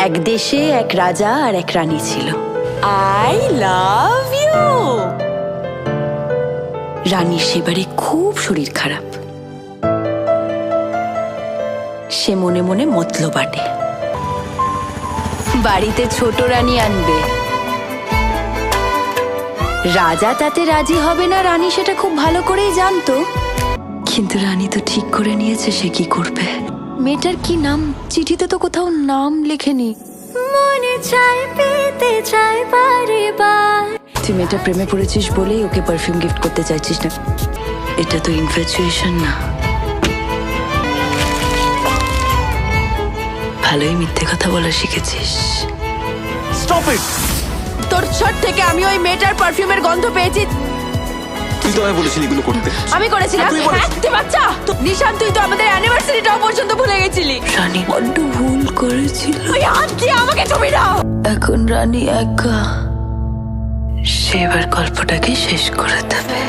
এক দেশে এক রাজা আর এক রানী ছিল। I love you. রানীর সেবারে খুব শরীর খারাপ। সে মনে মনে মতলব বাটে, বাড়িতে ছোট রানী আনবে। রাজা তাতে রাজি হবে না, রানী সেটা খুব ভালো করেই জানতো। কিন্তু রানী তো ঠিক করে নিয়েছে সে কি করবে। মেয়েটার কি নাম? চিঠিতে তো কোথাও নাম লেখেনি। মনে চাই পেতে চাই বারে বার। তুই মেয়েটা প্রেমে পড়েছিস বলেই ওকে পারফিউম গিফট করতে চাইছিস না? এটা তো ইনফ্যাচুয়েশন না। ভালোই মিথ্যে কথা বলা শিখেছিস। Stop it! তোর ছোট থেকে আমি ওই মেয়েটার পারফিউমের গন্ধ পেয়েছি। তুই তো আমায় বলেছিলি এগুলো করতে। আমি করেছিলাম? তুই বলেছিস। হ্যাঁ, তুই বাচ্চা। নিশান, তুই তো আমাদের অ্যানিভার্সারিটাও পর্যন্ত ভুলে গেছিলি। রানী বড্ড ভুল করেছিল। ওই হাত দিয়ে আমাকে ছবি দাও। এখন রানী একা, সে এবার গল্পটাকে শেষ করে দেবে।